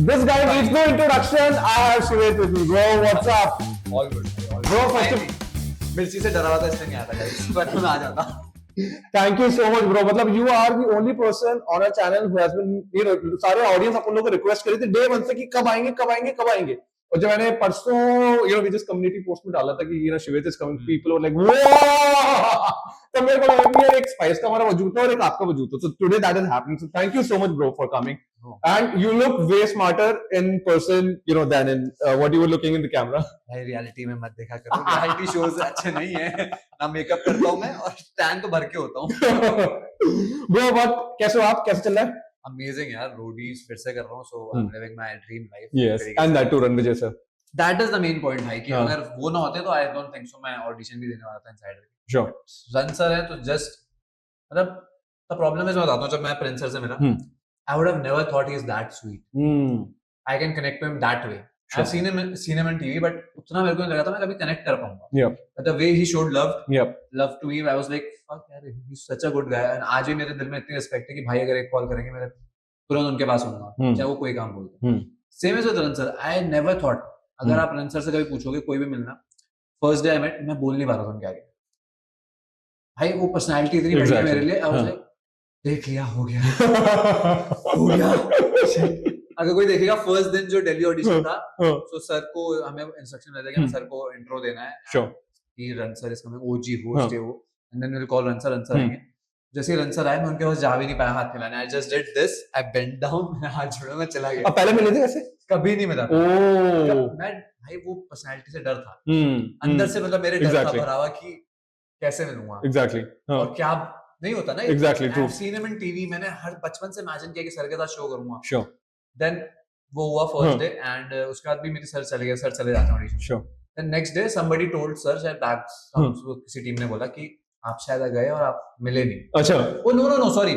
This guy needs no introduction. I have Shivit with me, bro. What's up? All good. Bro, first of मिर्ची से डरा हुआ था इसलिए नहीं आता गाइस, but मैं आ जाता. thank you so much, bro. मतलब you are the only person on our channel who has been, you know, सारे audience अपन लोगों को request करी थी day one से कि कब आएंगे कब आएंगे कब आएंगे. और जब मैंने परसों, you know, we just community post में डाला था कि you know Shivit is coming, people were like, whoa! तो मेरे को लगा कि यार एक स्पाइस का हमारा वजूद था और एक आपका वजूद था. So today that is happening. So thank you so much, bro, for coming. And you look way smarter in person, you know, than in what you were looking in the camera. भाई reality में मत देखा करो, reality shows अच्छे नहीं है ना. Makeup करता हूँ मैं और टैन तो भर के होता हूँ. Bro, but कैसे हो आप? कैसे चल रहा है? अमेजिंग यार, रोडीज फिर से कर रहा हूँ, so I am living my dream life. Yes, and that too, Ranvijay sir. That is the main point भाई कि हाँ. अगर वो ना होते तो आई डोंट थिंक सो मैं ऑडिशन भी देने वाला था इनसाइड. Sure. रन सर है तो जस्ट मतलब द प्रॉब्लम है, मैं बताता हूँ, जब मैं प्रिंस सर से मिला I would have never thought he is that sweet. I can connect to him that way. Sure. I've seen him on TV, but उतना मेरे को नहीं लगा था मैं कभी connect कर पाऊंगा. Yep. But the way he showed Yep. love to me, I was like, fuck यार, he's such a good guy. And आज भी मेरे दिल में इतनी respect है कि भाई अगर एक कॉल करेंगे मैं तुरंत उनके पास होऊंगा, चाहे वो कोई काम बोलते. Same as with Ran sir. I never thought, अगर आप रन सर से कभी पूछोगे कोई भी मिलना, first day I met, मैं बोल नहीं पा रहा था उनके आगे. भाई वो पर्सनालिटी इतनी बढ़िया मेरे लिए, I was like, देख लिया, हो गया. हो गया. अगर कोई देखेगा फर्स्ट दिन जो दिल्ली ऑडिशन था, तो सर को हमें इंस्ट्रक्शन मिला था कि सर को इंट्रो देना है. Sure. कि Rann sir is coming, OG host है वो, and then will call Rann sir आएंगे. जैसे ही रन सर आए, मैं उनके पास जा भी नहीं पाया हाथ मिलाने. I just did this, I bent down, मैं हाथ जोड़ा, मैं चला गया. अब पहले मिले थे वैसे? कभी नहीं मिला. मैं भाई वो पर्सनालिटी से डर था अंदर से, मतलब मेरे डर था भरा हुआ कि कैसे मिलूंगा. Exactly. और क्या नहीं होता ना. Exactly, true. I've seen him in TV. मैंने हर बचपन से इमेजिन किया कि सर के साथ शो करूंगा. Sure. Then वो हुआ फर्स्ट डे, एंड उसके बाद भी मेरे सर चले गए, सर चले जाते हैं audition. Sure. Then next day somebody told sir, शायद बैक किसी टीम ने बोला कि आप शायद गए और आप मिले नहीं. अच्छा. Oh no sorry,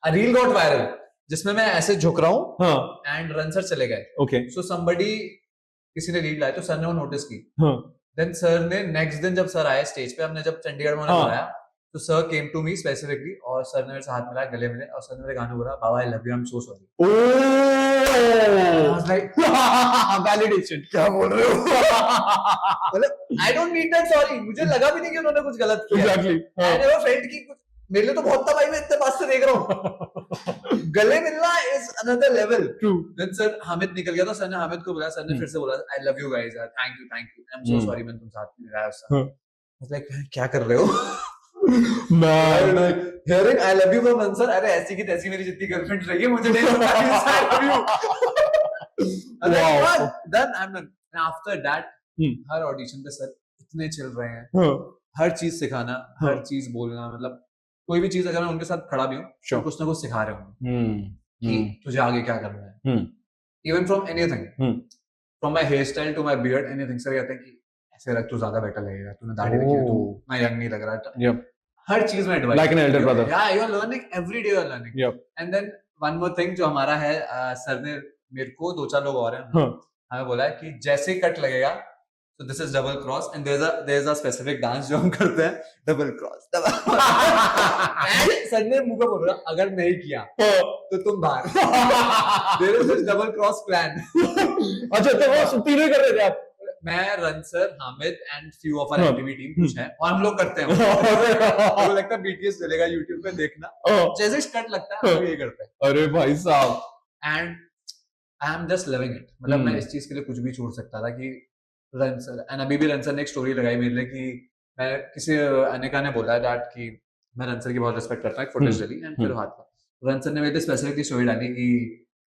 a reel got viral जिसमें मैं ऐसे झुक रहा हूँ एंड रन सर चले गए. Okay. So somebody, किसी ने रील लाई तो सर ने वो नोटिस की. Then सर ने नेक्स्ट दिन जब सर आए स्टेज पे, हमने जब चंडीगढ़ में बुलाया, तो sir came to me specifically और सर ने मेरे से हाथ मिलाया, गले मिले, और सर ने मेरे गाने बोला, बाबा I love you, I am so sorry. I was like, validation. क्या बोल रहे हो? मतलब I don't need that sorry. मुझे लगा भी नहीं कि उन्होंने कुछ गलत किया. Exactly. I never felt कि कुछ, मेरे लिए तो बहुत था भाई, मैं इतने पास से देख रहा हूँ. गले मिलना is another level. True. Then sir Hamid निकल गया, तो सर ने हामिद को बुलाया, सर ने फिर से बोला, I love you guys, thank you, I'm so sorry मैंने तुम साथ में रहा सर. I was like, क्या कर रहे हो? Man. Hearing I love you from Ansar, अरे ऐसी की तैसी मेरी जितनी गर्लफ्रेंड रही है, मुझे नहीं पता कि I love you. Wow. Then I'm done. And after that, her audition पे सर इतने चिल रहे हैं. हर चीज सिखाना, हर चीज बोलना, मतलब कोई भी चीज अगर मैं उनके साथ खड़ा भी हूँ, तो कुछ ना कुछ सिखा रहे हूँ कि तुझे आगे क्या करना है. Even from anything, from my hairstyle to my beard, anything. Sir कहते हैं कि ऐसे रख, तू ज्यादा बेटर लगेगा, तूने दाढ़ी रखी है, तू ना यंग नहीं लग रहा. Yep. हर चीज में advice, Like an elder brother. Yeah, you are learning every day, you are learning. Yep. And then one more thing जो हमारा है, सर ने मेरे को 2-4 लोग और हैं, हमें बोला है कि जैसे कट लगेगा, so this is double cross, and there's a specific dance जो हम करते हैं, double cross. And सर ने मुझे बोला, अगर नहीं किया तो तुम बाहर. There is this double cross plan. अच्छा, तो वो तीनों ही कर रहे थे आप? मैं, Rann sir, Hamid and few of our MTV team कुछ है, और हम लोग करते हैं. मुझे लगता है बीटीएस चलेगा यूट्यूब पे, देखना. जैसे स्टंट लगता है हम ये करते हैं. अरे भाई साहब. And I am just loving it. मतलब मैं इस चीज के लिए कुछ भी छोड़ सकता था कि रन सर, एंड अभी भी रन सर ने एक स्टोरी लगाई मेरे लिए कि मैं किसी अनिका ने बोला दैट कि मैं रन सर की बहुत रिस्पेक्ट करता हूँ, एक फुटेज डाली, एंड फिर हाथ का रन सर ने मेरे लिए स्पेसिफिकली स्टोरी डाली कि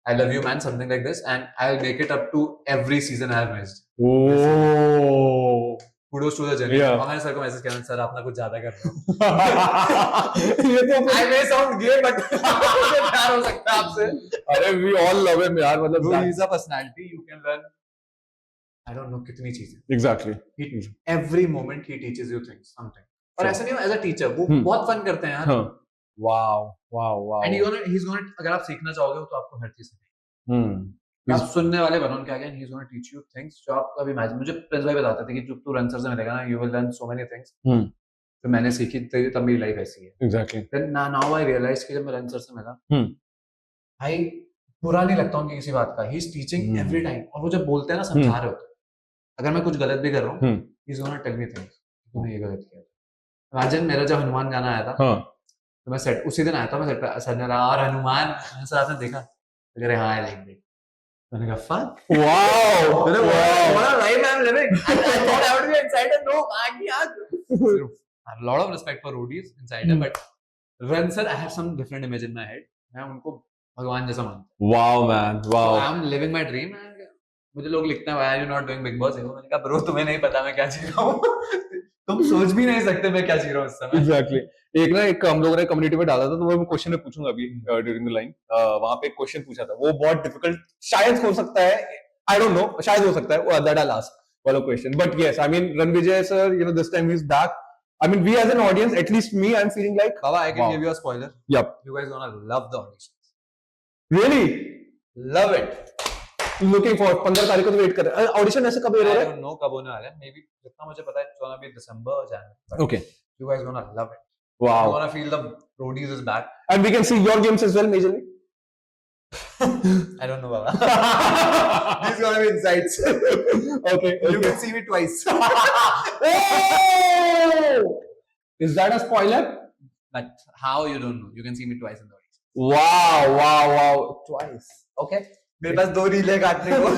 I love you man, something like this, and I'll make it up to every season I have missed. Oh. Kudos to the journey. Yeah. और मैंने सर को मैसेज किया, सर आप ना कुछ ज्यादा कर रहे हो. ये तो I may sound gay, but मुझे प्यार हो सकता है आपसे. अरे we all love him यार, मतलब he is a personality, you can learn. I don't know कितनी चीजें. Exactly. Every moment he teaches you things, something. और ऐसा नहीं हो, as a teacher वो बहुत फन करते हैं यार. Wow. And he's gonna, अगर आप सीखना चाहोगे तो आपको हर चीज सीखेंगे. आप सुनने वाले बनो उनके आगे, and he's gonna teach you things जो आप कभी imagine. मुझे प्रिंस भाई बताते थे कि जब तू रन सर से मिलेगा ना, you will learn so many things. तो मैंने सीखी, तब मेरी लाइफ ऐसी है. Exactly. Then now I realized कि जब मैं रन सर से मिला, भाई बुरा नहीं लगता उनकी किसी बात का. He is teaching every time. और वो जब बोलते हैं ना, समझा रहे होते हैं. अगर मैं कुछ गलत भी कर रहा हूँ, he is gonna tell me things, तूने ये गलत किया. इमेजिन मेरा जब हनुमान गाना आया था, तो मैं सेट उसी दिन आया था, मैं सेट पे सर ने रहा और हनुमान सर आपने देखा, तो कह रहे हाँ आई लाइक इट. मैंने कहा फक, वाओ मैंने what a life I'm living. I thought I would be excited. No, आगे I have a lot of respect for roadies inside but Run sir, I have some different image in my head. मैं उनको भगवान जैसा मानता हूँ. Wow man wow. I'm living my dream. मुझे लोग लिखते हैं why are you not doing Big Boss? मैंने कहा ब्रो तुम्हें नहीं पता मैं क्या जी रहा हूँ. तुम सोच भी नहीं सकते मैं क्या जी रहा हूँ इस समय. Exactly. एक हम लोगों ने कम्युनिटी में डाला था, तो वो क्वेश्चन मैं पूछूंगा अभी ड्यूरिंग द लाइन. वहां पे एक क्वेश्चन पूछा था, वो बहुत डिफिकल्ट शायद हो सकता है, आई डोंट नो, शायद हो सकता है दैट आई लास्ट वाला question. But yes, I mean Ranvijay sir, you know this time he is back. I mean, we as an audience, at least me, I'm feeling like, Baba, I can wow. give you a spoiler. Yep. You guys gonna love the auditions. Really? Love it. Looking for 15 तारीख को तो wait कर रहे हैं. Audition ऐसे कब हो रहा है? I don't know कब होने वाला है. Maybe जितना मुझे पता है it's gonna be December or January. Okay. You guys gonna love it. Wow. You're gonna feel the roadies is back. And we can see your games as well, majorly. I don't know, Baba. These gonna be insights. Okay. You can see me twice. Oh! Is that a spoiler? But how you don't know? You can see me twice in the audience. Wow, wow, wow. Twice. Okay. मेरे पास 2 reel है काटने को.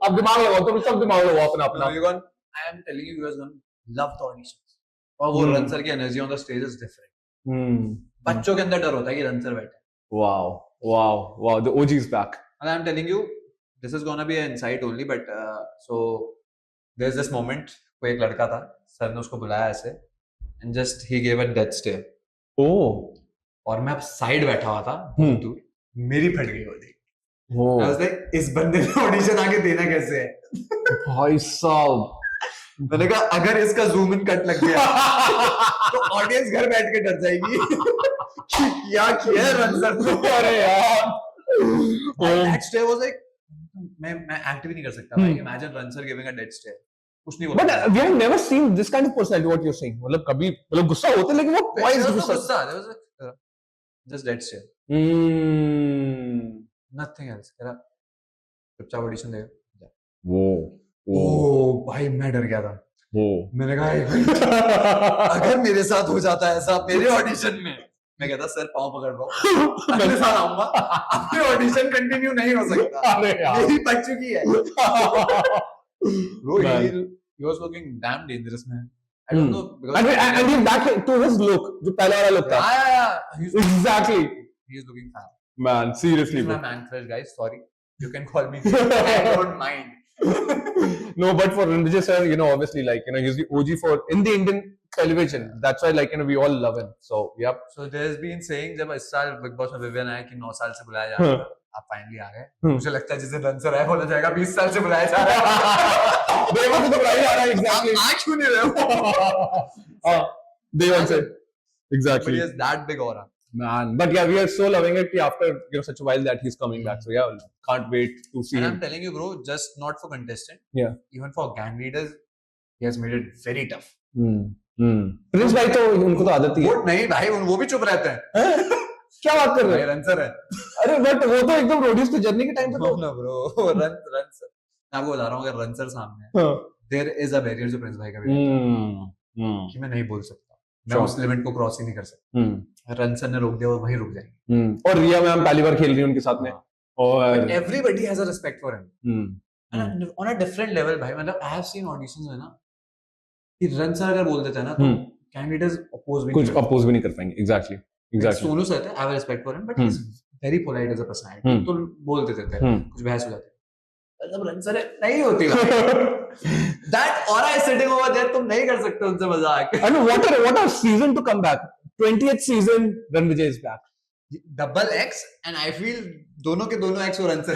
अब दिमाग लगाओ, तुम सब दिमाग लगाओ अपना अपना. I am telling you, you guys gonna love the auditions. और वो रन सर की energy on the stage is different. बच्चों के अंदर डर होता है कि रन सर बैठे. Wow, wow, wow. The OG is back. And I'm telling you, this is gonna be an insight only. But so there's this moment. कोई एक लड़का था, सर ने उसको बुलाया ऐसे, and just he gave a death stare. Oh. और मैं अब साइड बैठा हुआ था, दूर, मेरी फट गई वो देख. I was like, इस बंदे ने ऑडिशन आगे देना कैसे है? भाई साहब. मैंने कहा अगर इसका जूम इन कट लग गया तो ऑडियंस घर बैठ के डर जाएगी. क्या किया रन सर ने? अरे यार. That stare was like, मैं एक्ट भी नहीं कर सकता भाई. Imagine run sir giving a dead stare. कुछ नहीं बोला. But we have never seen this kind of personality. What you're saying? मतलब कभी मतलब गुस्सा होते लेकिन वो twice गुस्सा. There was like, just dead stare. Nothing else. करा चुपचाप ऑडिशन देगा. वो भाई मैं डर गया था. मैंने कहा अगर मेरे साथ हो जाता है ऐसा मेरे ऑडिशन में, मैं कहता सर पाँव पकड़ पाऊँ अगले साल आऊंगा. अपने ऑडिशन कंटिन्यू नहीं हो सकता. मेरी पक चुकी है. Bro, he was looking damn dangerous, man. I don't know because and he's back to his look, जो पहला वाला look था. Yeah. Exactly. He is looking fat. Man, seriously. He's my man crush, guys. Sorry, you can call me. I don't mind. No, but for Ranjit sir, you know, obviously, like, you know, he's the OG for in the Indian television. That's why, like, you know, we all love him. So, yep. So there's been saying जब इस साल Big Boss में Vivian आया कि 9 साल से बुलाया जा रहा है. आप फाइनली आ गए. मुझे लगता है जिसे रन सर है बोला जाएगा 20 साल से बुलाया जा रहा है. देवन से तो बुलाया जा रहा है. Exactly. आप क्यों नहीं रहे हो? Devan said. Exactly. But he has that big aura. Man, but yeah, we are so loving it after, you know, such a while that he's coming back. So yeah, can't wait to see and him. I'm telling you, bro, just not for contestant. Yeah. Even for gang leaders, he has made it very tough. Prince भाई तो उनको तो आदत ही है. वो नहीं भाई, वो भी चुप रहते हैं. क्या बात कर रहे हैं? रन सर है. अरे बट वो तो एकदम रोडीज की जर्नी के टाइम पे तो ना ब्रो. रन सर मैं आपको बता रहा हूँ, अगर रन सर सामने है, देयर इज अ बैरियर जो प्रिंस भाई का भी कि मैं नहीं बोल सकता. मैं उस लिमिट को क्रॉस ही नहीं कर सकता. रन सर ने रोक दिया, वो वहीं रुक जाएंगे. और रिया मैम पहली बार खेल रही है उनके साथ में. और everybody has a respect for him on a different level. भाई मतलब आई हैव सीन ऑडिशंस है ना कि रन सर अगर बोल देते हैं ना तो कैंडिडेट्स अपोज भी नहीं कर पाएंगे. एग्जैक्टली. सोनू सर थे, I have respect for him but he is very polite as a personality. तो बोल देते थे, कुछ बहस हो जाती. मतलब रन सर नहीं होती. That aura is sitting over there. तुम नहीं कर सकते उनसे मजाक. I know what a season to come back. 20th season Ranvijay is back. Double x and I feel दोनों के दोनों एक्स और रन सर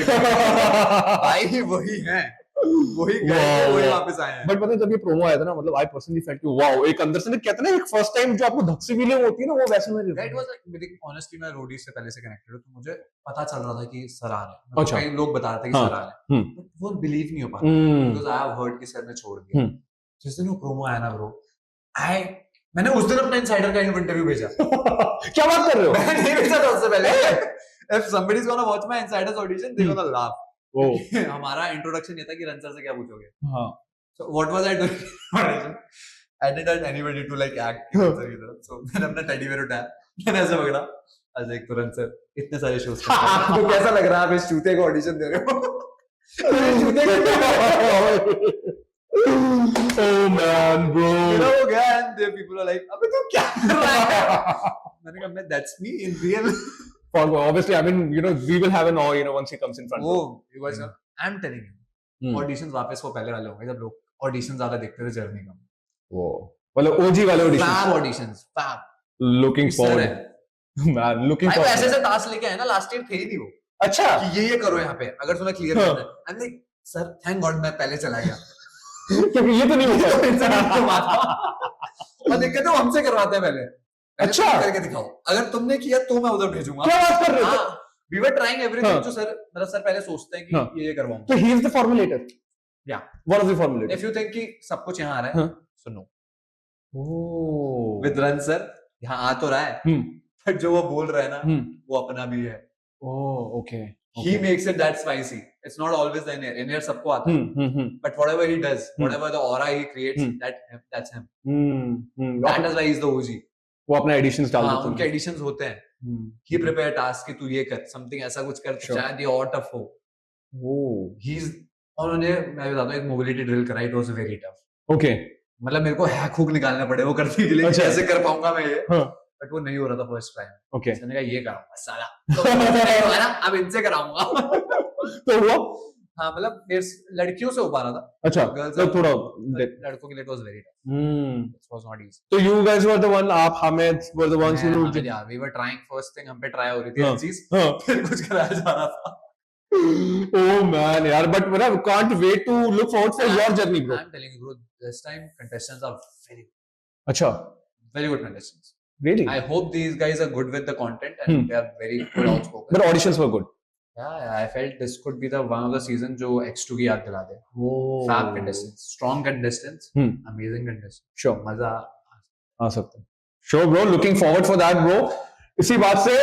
भाई वही हैं. वही गए, वही वापस आए हैं. बट पता है जब ये प्रोमो आया था ना, मतलब आई पर्सनली फेल्ट कि वाओ, एक अंदर से ना कहते हैं ना, एक फर्स्ट टाइम जो आपको धक सी फीलिंग होती है ना, वो वैसे में राइट वाज लाइक. मेरी ऑनेस्टली मैं रोडी से पहले से कनेक्टेड हूं, तो मुझे पता चल रहा था कि सर आ रहे हैं. कई लोग बता रहे थे कि सर आ रहे हैं, बट वो बिलीव नहीं हो पा रहा बिकॉज़ आई हैव हर्ड कि सर ने छोड़ दिया. जिस दिन वो प्रोमो आया ना ब्रो, मैंने उस दिन अपना इनसाइडर का इंटरव्यू भेजा. क्या बात कर रहे हो? मैंने नहीं भेजा था उससे पहले. If somebody's gonna watch my insiders audition, they're gonna laugh. Oh. हमारा इंट्रोडक्शन ये था कि रन सर से क्या पूछोगे. हाँ. So what was I doing? audition? I didn't want anybody to like act. So मैंने अपना टेडी बेयर उठाया, मैंने ऐसे पकड़ा. आज एक तुरंत सर इतने सारे शोज तो कैसा लग रहा है आप इस चूते को ऑडिशन दे रहे हो? Oh man, bro. You know, वो गया and the people are like, अबे तू क्या कर रहा है? मैंने कहा मैं that's me in real. Obviously, I mean, you know, we will have an awe, you know, once he comes in front. वो you guys, I'm telling you, auditions वापस वो पहले वाले होंगे जब लोग auditions ज्यादा देखते थे जर्नी का. वो मतलब OG वाले auditions. Fab auditions, fab. Looking forward. Man, looking forward. ऐसे ऐसे टास्क लेके आए ना, लास्ट ईयर थे ही नहीं वो. अच्छा. कि ये करो यहाँ पे, अगर तुम्हें क्लियर करना है. I'm like, sir, thank God मैं पहले चला गया. क्योंकि ये तो नहीं होता. और दिक्कत है वो हमसे करवाते हैं पहले. अच्छा. करके दिखाओ. अगर तुमने किया तो मैं उधर भेजूंगा. क्या बात कर रहे हो? We were trying everything. जो सर, मतलब सर पहले सोचते हैं कि ये करवाऊंगा. So he is the formulator. Yeah. What is the formulator? If you think कि सब कुछ यहाँ आ रहा है, सुनो. Oh. With Run sir, यहाँ आ तो रहा है. But जो वो बोल रहा है ना, वो अपना भी है. Oh, okay. He makes it that spicy. It's not always the in-air. In-air सबको आता है. But whatever he does, whatever the aura he creates, that's him. That is why he's the OG. वो अपना एडिशंस डाल देते हैं. उनके editions होते हैं. He prepare task कि तू ये कर, something ऐसा कुछ कर, चाहे ये और tough हो. He's और उन्हें मैं बताता हूँ एक mobility drill करा, it was very tough. Okay. मतलब मेरे को हैक हुक निकालना पड़े वो करने के लिए, कैसे कर पाऊंगा मैं ये. बट वो नहीं हो रहा था फर्स्ट टाइम. ओके. मैंने कहा ये कराऊंगा साला. तो नहीं हुआ ना, अब इनसे कराऊंगा. तो हुआ. हाँ मतलब मेरे लड़कियों से हो पा रहा था. अच्छा. तो थोड़ा लड़कों के लिए it was very tough. It was not easy. So you guys were the one, आप Hamid were the ones who. Yeah, we were trying first thing हम पे try हो रही थी हर चीज. फिर कुछ कराया जा रहा था. Oh man, यार, but मतलब can't wait to look forward for your journey, bro. I'm telling you, bro, this time contestants are very good. अच्छा. Very good contestants. Really? I hope these guys are good with the content and they are very good outspoken. But auditions were good. Yeah, I felt this could be the one of the season जो X2 की याद दिला दे. Fab contestants, strong contestants, amazing contestants. Sure. मजा आ सकता है. Sure, bro. Looking forward for that, bro. इसी बात से